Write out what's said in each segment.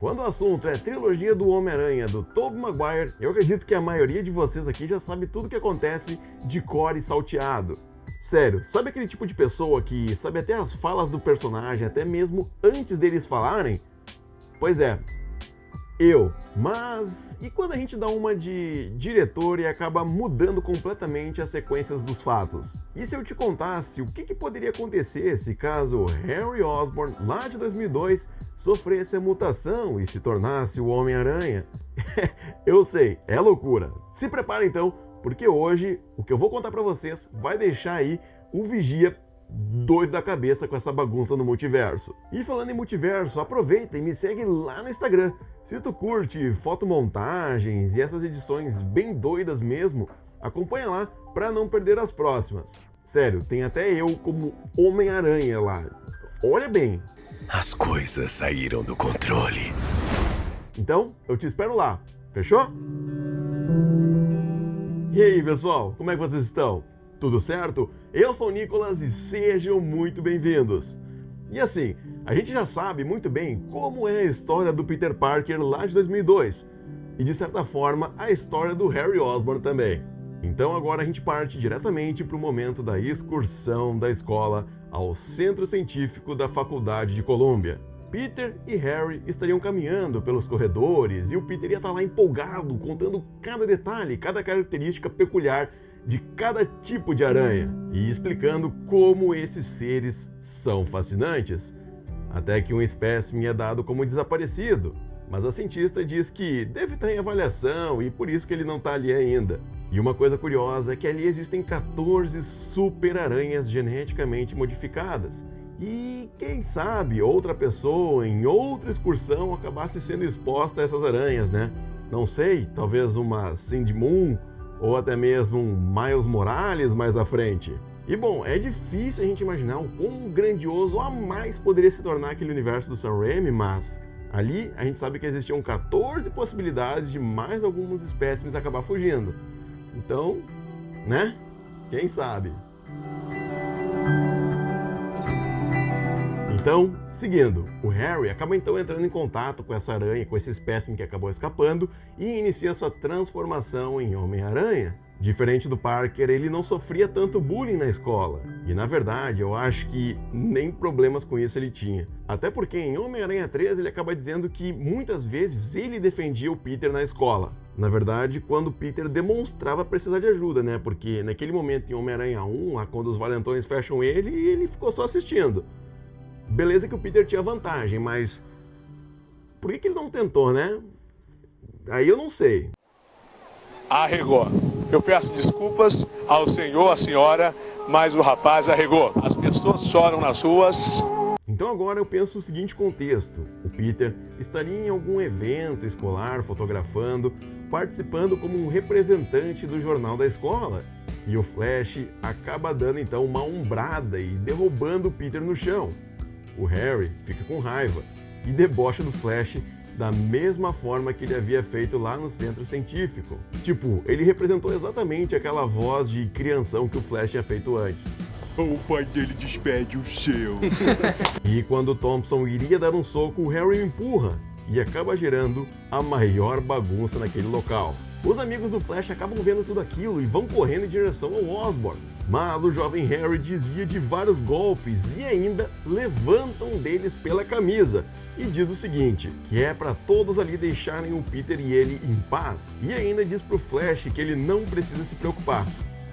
Quando o assunto é trilogia do Homem-Aranha do Tobey Maguire, eu acredito que a maioria de vocês aqui já sabe tudo o que acontece de cor e salteado. Sério, sabe aquele tipo de pessoa que sabe até as falas do personagem, até mesmo antes deles falarem? Pois é, Mas e quando a gente dá uma de diretor e acaba mudando completamente as sequências dos fatos? E se eu te contasse o que poderia acontecer se caso Harry Osborn, lá de 2002, sofresse a mutação e se tornasse o Homem-Aranha? Eu sei, é loucura. Se prepara então, porque hoje o que eu vou contar pra vocês vai deixar aí o Vigia doido da cabeça com essa bagunça no multiverso. E falando em multiverso, aproveita e me segue lá no Instagram. Se tu curte fotomontagens e essas edições bem doidas mesmo, acompanha lá pra não perder as próximas. Sério, tem até eu como Homem-Aranha lá. Olha bem. As coisas saíram do controle. Então, eu te espero lá. Fechou? E aí, pessoal, como é que vocês estão? Tudo certo? Eu sou o Nicolas e sejam muito bem-vindos. E assim, a gente já sabe muito bem como é a história do Peter Parker lá de 2002 e, de certa forma, a história do Harry Osborn também. Então agora a gente parte diretamente para o momento da excursão da escola ao Centro Científico da Faculdade de Colômbia. Peter e Harry estariam caminhando pelos corredores e o Peter ia estar lá empolgado, contando cada detalhe, cada característica peculiar de cada tipo de aranha e explicando como esses seres são fascinantes. Até que um espécime é dado como desaparecido, mas a cientista diz que deve estar em avaliação e por isso que ele não está ali ainda. E uma coisa curiosa é que ali existem 14 super-aranhas geneticamente modificadas. E quem sabe outra pessoa em outra excursão acabasse sendo exposta a essas aranhas, né? Não sei, talvez uma Cindy Moon ou até mesmo um Miles Morales mais à frente. E bom, é difícil a gente imaginar o quão grandioso a mais poderia se tornar aquele universo do Sam Raimi, mas ali a gente sabe que existiam 14 possibilidades de mais alguns espécimes acabar fugindo. Então, né? Quem sabe? Então, seguindo, o Harry acaba então entrando em contato com essa aranha, com esse espécime que acabou escapando e inicia sua transformação em Homem-Aranha. Diferente do Parker, ele não sofria tanto bullying na escola. E na verdade, eu acho que nem problemas com isso ele tinha. Até porque em Homem-Aranha 3 ele acaba dizendo que muitas vezes ele defendia o Peter na escola. Na verdade, quando o Peter demonstrava precisar de ajuda, né? Porque naquele momento em Homem-Aranha 1, lá quando os valentões fecham ele ficou só assistindo. Beleza que o Peter tinha vantagem, mas por que ele não tentou, né? Aí eu não sei. Arregou. Eu peço desculpas ao senhor, à senhora, mas o rapaz arregou. As pessoas choram nas ruas. Então agora eu penso o seguinte contexto. O Peter estaria em algum evento escolar, fotografando, participando como um representante do jornal da escola. E o Flash acaba dando então uma ombrada e derrubando o Peter no chão. O Harry fica com raiva e debocha do Flash da mesma forma que ele havia feito lá no centro científico. Tipo, ele representou exatamente aquela voz de crianção que o Flash tinha feito antes. O pai dele despede o seu. E quando o Thompson iria dar um soco, o Harry o empurra e acaba gerando a maior bagunça naquele local. Os amigos do Flash acabam vendo tudo aquilo e vão correndo em direção ao Osborn. Mas o jovem Harry desvia de vários golpes e ainda levanta um deles pela camisa e diz o seguinte, que é para todos ali deixarem o Peter e ele em paz. E ainda diz pro Flash que ele não precisa se preocupar,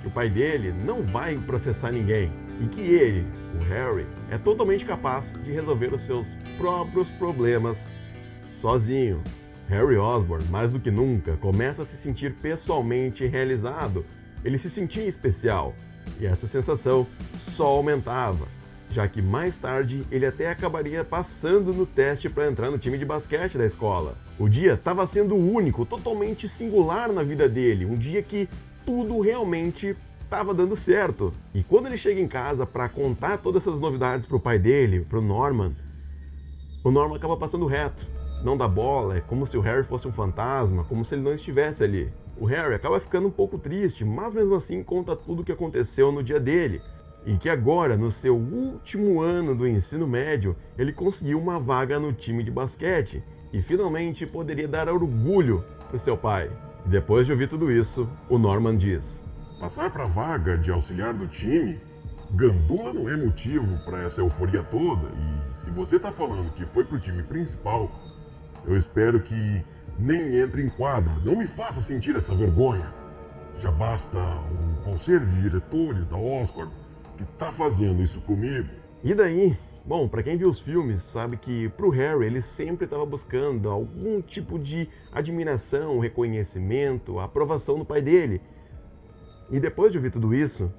que o pai dele não vai processar ninguém e que ele, o Harry, é totalmente capaz de resolver os seus próprios problemas sozinho. Harry Osborn, mais do que nunca, começa a se sentir pessoalmente realizado. Ele se sentia especial. E essa sensação só aumentava, já que mais tarde ele até acabaria passando no teste para entrar no time de basquete da escola. O dia estava sendo único, totalmente singular na vida dele, um dia que tudo realmente estava dando certo. E quando ele chega em casa para contar todas essas novidades para o pai dele, para o Norman acaba passando reto. Não dá bola, é como se o Harry fosse um fantasma, como se ele não estivesse ali. O Harry acaba ficando um pouco triste, mas mesmo assim conta tudo o que aconteceu no dia dele. E que agora, no seu último ano do ensino médio, ele conseguiu uma vaga no time de basquete. e finalmente poderia dar orgulho para o seu pai. E depois de ouvir tudo isso, o Norman diz: Passar para a vaga de auxiliar do time? Gandula não é motivo para essa euforia toda. E se você tá falando que foi pro time principal, eu espero que nem entre em quadro. Não me faça sentir essa vergonha. Já basta o conselho de diretores da Oscorp que tá fazendo isso comigo. E daí? Bom, pra quem viu os filmes, sabe que pro Harry ele sempre estava buscando algum tipo de admiração, reconhecimento, aprovação do pai dele. E depois de ouvir tudo isso,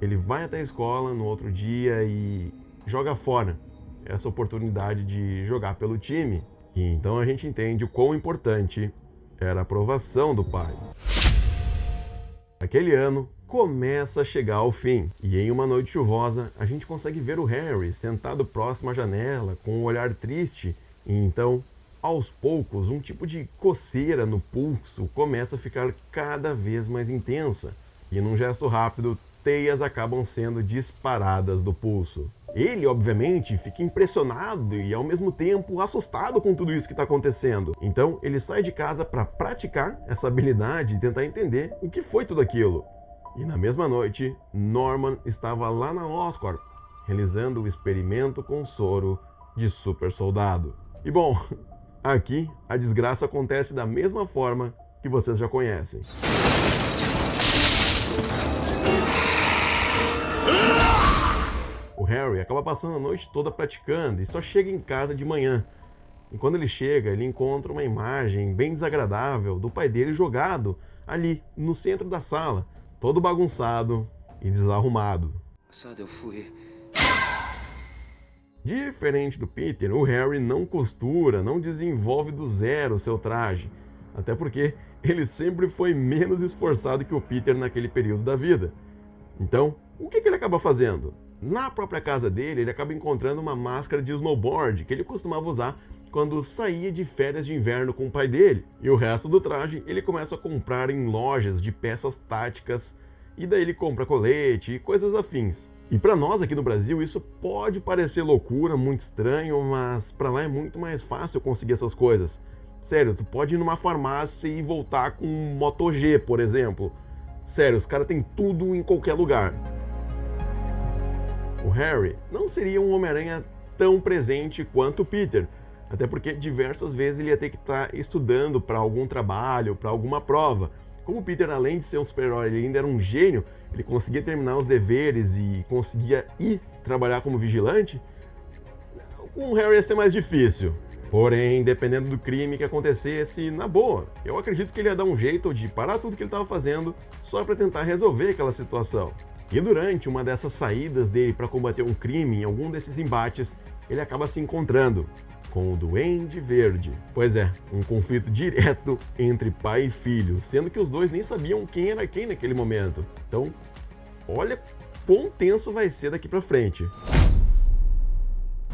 ele vai até a escola no outro dia e joga fora essa oportunidade de jogar pelo time. E então a gente entende o quão importante era a aprovação do pai. Aquele ano começa a chegar ao fim, e em uma noite chuvosa a gente consegue ver o Harry sentado próximo à janela com um olhar triste, e então, aos poucos, um tipo de coceira no pulso começa a ficar cada vez mais intensa, e num gesto rápido, teias acabam sendo disparadas do pulso. Ele, obviamente, fica impressionado e ao mesmo tempo assustado com tudo isso que está acontecendo. Então, ele sai de casa para praticar essa habilidade e tentar entender o que foi tudo aquilo. E na mesma noite, Norman estava lá na Oscorp, realizando o experimento com soro de super soldado. E bom, aqui a desgraça acontece da mesma forma que vocês já conhecem. O Harry acaba passando a noite toda praticando e só chega em casa de manhã. E quando ele chega, ele encontra uma imagem bem desagradável do pai dele jogado ali no centro da sala, todo bagunçado e desarrumado. Passado eu fui. Diferente do Peter, o Harry não costura, não desenvolve do zero o seu traje. Até porque ele sempre foi menos esforçado que o Peter naquele período da vida. Então, o que ele acaba fazendo? Na própria casa dele, ele acaba encontrando uma máscara de snowboard que ele costumava usar quando saía de férias de inverno com o pai dele. E o resto do traje ele começa a comprar em lojas de peças táticas, e daí ele compra colete e coisas afins. E para nós aqui no Brasil isso pode parecer loucura, muito estranho, mas para lá é muito mais fácil conseguir essas coisas. Sério, tu pode ir numa farmácia e voltar com um Moto G, por exemplo. Sério, os caras têm tudo em qualquer lugar. O Harry não seria um Homem-Aranha tão presente quanto o Peter, até porque diversas vezes ele ia ter que estar estudando para algum trabalho, para alguma prova. Como o Peter, além de ser um super-herói, ele ainda era um gênio, ele conseguia terminar os deveres e conseguia ir trabalhar como vigilante, com o Harry ia ser mais difícil. Porém, dependendo do crime que acontecesse, na boa, eu acredito que ele ia dar um jeito de parar tudo que ele estava fazendo só para tentar resolver aquela situação. E durante uma dessas saídas dele para combater um crime, em algum desses embates, ele acaba se encontrando com o Duende Verde. Pois é, um conflito direto entre pai e filho, sendo que os dois nem sabiam quem era quem naquele momento. Então, olha quão tenso vai ser daqui para frente.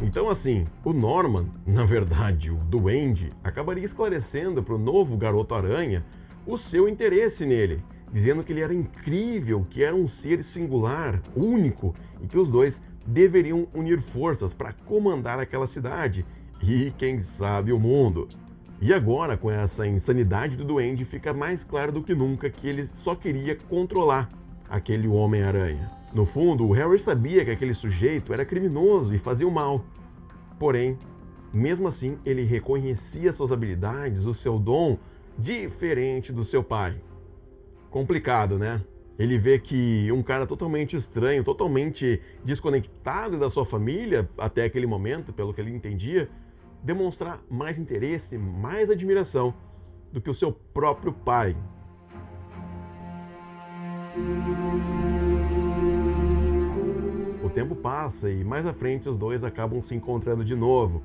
Então assim, o Norman, na verdade o Duende, acabaria esclarecendo para o novo Garoto-Aranha o seu interesse nele, dizendo que ele era incrível, que era um ser singular, único, e que os dois deveriam unir forças para comandar aquela cidade e, quem sabe, o mundo. E agora, com essa insanidade do Duende, fica mais claro do que nunca que ele só queria controlar aquele Homem-Aranha. No fundo, o Harry sabia que aquele sujeito era criminoso e fazia o mal. Porém, mesmo assim, ele reconhecia suas habilidades, o seu dom, diferente do seu pai. Complicado, né? Ele vê que um cara totalmente estranho, totalmente desconectado da sua família, até aquele momento, pelo que ele entendia, demonstrar mais interesse, mais admiração do que o seu próprio pai. O tempo passa e mais à frente os dois acabam se encontrando de novo.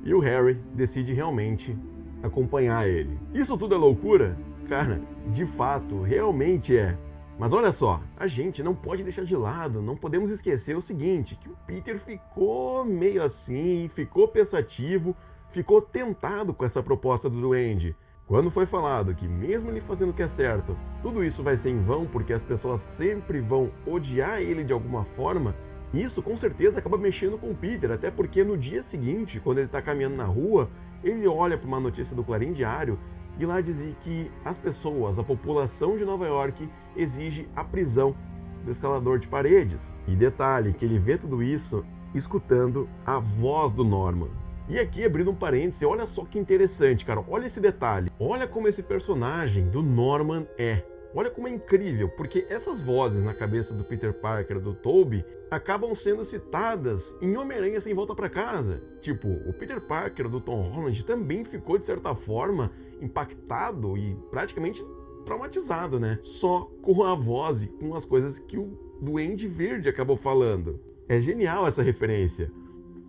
E o Harry decide realmente acompanhar ele. Isso tudo é loucura? Cara, de fato, realmente é. Mas olha só, a gente não pode deixar de lado, não podemos esquecer o seguinte, que o Peter ficou meio assim, ficou pensativo, ficou tentado com essa proposta do Duende. Quando foi falado que mesmo ele fazendo o que é certo, tudo isso vai ser em vão porque as pessoas sempre vão odiar ele de alguma forma, Isso com certeza acaba mexendo com o Peter, até porque no dia seguinte, quando ele está caminhando na rua, ele olha para uma notícia do Clarim Diário e lá dizia que as pessoas, a população de Nova York exige a prisão do escalador de paredes. E detalhe, que ele vê tudo isso escutando a voz do Norman. E aqui, abrindo um parêntese, olha só que interessante, cara, olha esse detalhe. Olha como esse personagem do Norman é. Olha como é incrível, porque essas vozes na cabeça do Peter Parker, do Tobey, acabam sendo citadas em Homem-Aranha Sem Volta para Casa. Tipo, o Peter Parker do Tom Holland também ficou, de certa forma, impactado e praticamente traumatizado, né? Só com a voz e com as coisas que o Duende Verde acabou falando. É genial essa referência.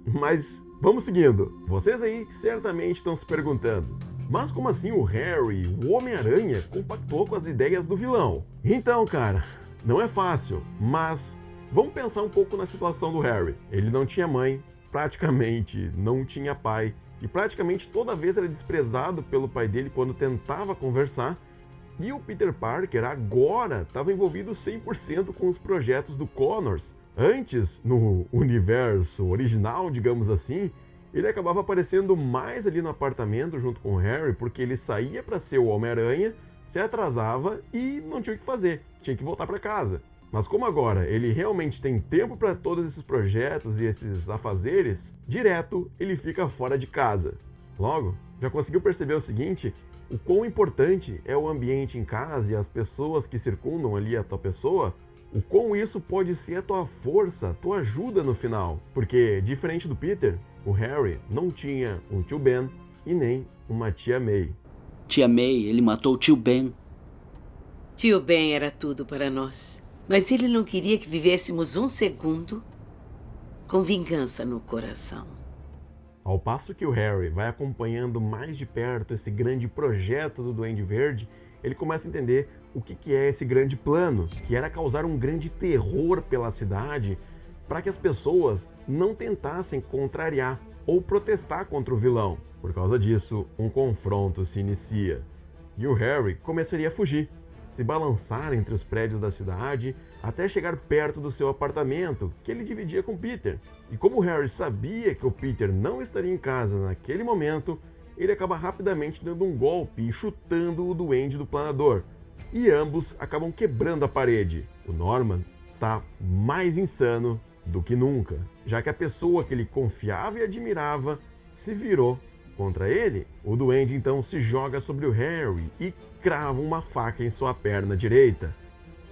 Mas vamos seguindo. Vocês aí certamente estão se perguntando: mas como assim o Harry, o Homem-Aranha, compactou com as ideias do vilão? Então, cara, não é fácil, mas vamos pensar um pouco na situação do Harry. Ele não tinha mãe, praticamente não tinha pai, e praticamente toda vez era desprezado pelo pai dele quando tentava conversar. E o Peter Parker agora estava envolvido 100% com os projetos do Connors. Antes, no universo original, digamos assim, ele acabava aparecendo mais ali no apartamento junto com o Harry, porque ele saía para ser o Homem-Aranha, se atrasava e não tinha o que fazer, tinha que voltar para casa. Mas como agora ele realmente tem tempo para todos esses projetos e esses afazeres, direto ele fica fora de casa. Logo, já conseguiu perceber o seguinte? O quão importante é o ambiente em casa e as pessoas que circundam ali a tua pessoa? O quão isso pode ser a tua força, a tua ajuda no final? Porque, diferente do Peter, o Harry não tinha um tio Ben e nem uma tia May. Tia May, ele matou o tio Ben. Tio Ben era tudo para nós. Mas ele não queria que vivêssemos um segundo com vingança no coração. Ao passo que o Harry vai acompanhando mais de perto esse grande projeto do Duende Verde, ele começa a entender o que é esse grande plano, que era causar um grande terror pela cidade para que as pessoas não tentassem contrariar ou protestar contra o vilão. Por causa disso, um confronto se inicia e o Harry começaria a fugir, se balançar entre os prédios da cidade até chegar perto do seu apartamento, que ele dividia com Peter. E como o Harry sabia que o Peter não estaria em casa naquele momento, ele acaba rapidamente dando um golpe e chutando o duende do planador. E ambos acabam quebrando a parede. O Norman tá mais insano do que nunca, já que a pessoa que ele confiava e admirava se virou contra ele. O duende então se joga sobre o Harry e crava uma faca em sua perna direita.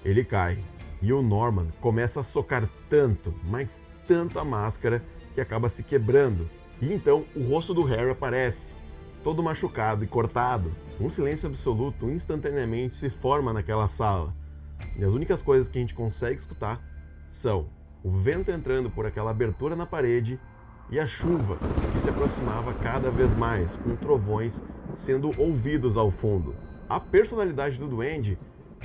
Ele cai e o Norman começa a socar tanto, mas tanto a máscara que acaba se quebrando. E então o rosto do Harry aparece, todo machucado e cortado. Um silêncio absoluto instantaneamente se forma naquela sala. E as únicas coisas que a gente consegue escutar são o vento entrando por aquela abertura na parede e a chuva que se aproximava cada vez mais, com trovões sendo ouvidos ao fundo. A personalidade do duende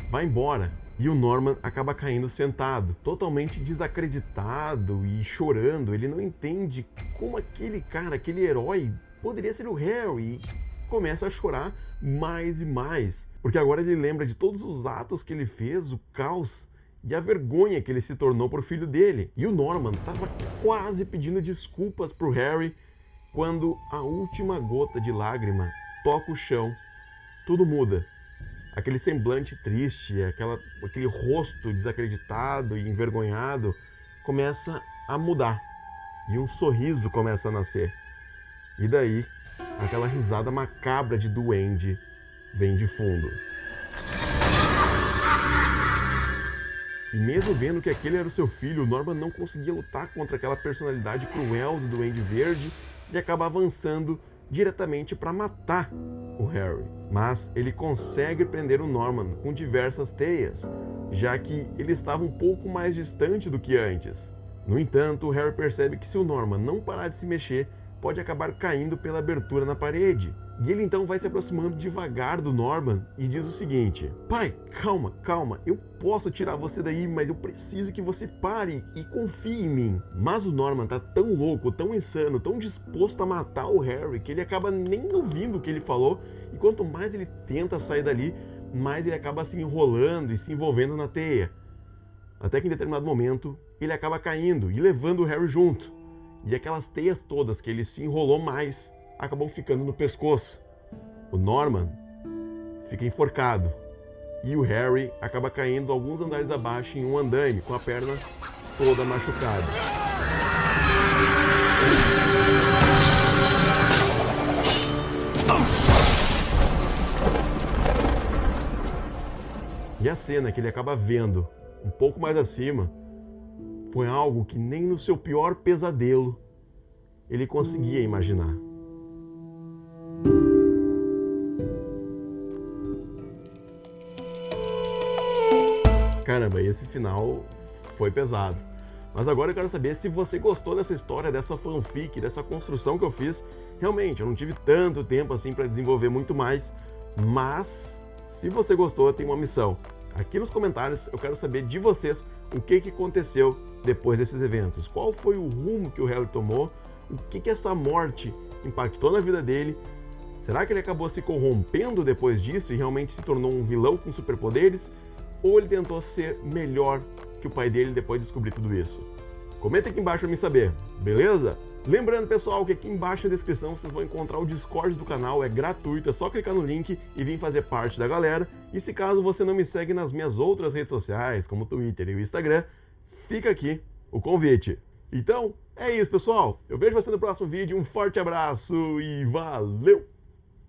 vai embora e o Norman acaba caindo sentado, totalmente desacreditado e chorando. Ele não entende como aquele cara, aquele herói, poderia ser o Harry, e começa a chorar mais e mais, porque agora ele lembra de todos os atos que ele fez, o caos e a vergonha que ele se tornou pro filho dele. E o Norman estava quase pedindo desculpas pro Harry quando a última gota de lágrima toca o chão. Tudo muda. Aquele semblante triste, aquele rosto desacreditado e envergonhado começa a mudar. E um sorriso começa a nascer. E daí, aquela risada macabra de duende vem de fundo. E mesmo vendo que aquele era o seu filho, o Norman não conseguia lutar contra aquela personalidade cruel do Duende Verde e acaba avançando diretamente para matar o Harry. Mas ele consegue prender o Norman com diversas teias, já que ele estava um pouco mais distante do que antes. No entanto, o Harry percebe que se o Norman não parar de se mexer, pode acabar caindo pela abertura na parede. E ele então vai se aproximando devagar do Norman e diz o seguinte: pai, calma, calma, eu posso tirar você daí, mas eu preciso que você pare e confie em mim. Mas o Norman tá tão louco, tão insano, tão disposto a matar o Harry, que ele acaba nem ouvindo o que ele falou, e quanto mais ele tenta sair dali, mais ele acaba se enrolando e se envolvendo na teia. Até que em determinado momento, ele acaba caindo e levando o Harry junto. E aquelas teias todas que ele se enrolou mais acabam ficando no pescoço. O Norman fica enforcado e o Harry acaba caindo alguns andares abaixo em um andaime com a perna toda machucada. E a cena que ele acaba vendo um pouco mais acima foi algo que nem no seu pior pesadelo ele conseguia imaginar. Caramba, esse final foi pesado. Mas agora eu quero saber se você gostou dessa história, dessa fanfic, dessa construção que eu fiz. Realmente, eu não tive tanto tempo assim para desenvolver muito mais, mas se você gostou, eu tenho uma missão. Aqui nos comentários eu quero saber de vocês o que aconteceu depois desses eventos. Qual foi o rumo que o Harry tomou? O que essa morte impactou na vida dele? Será que ele acabou se corrompendo depois disso e realmente se tornou um vilão com superpoderes? Ou ele tentou ser melhor que o pai dele depois de descobrir tudo isso? Comenta aqui embaixo para me saber, beleza? Lembrando, pessoal, que aqui embaixo na descrição vocês vão encontrar o Discord do canal, é gratuito, é só clicar no link e vir fazer parte da galera. E se caso você não me segue nas minhas outras redes sociais, como o Twitter e o Instagram, fica aqui o convite. Então, é isso, pessoal. Eu vejo você no próximo vídeo, um forte abraço e valeu!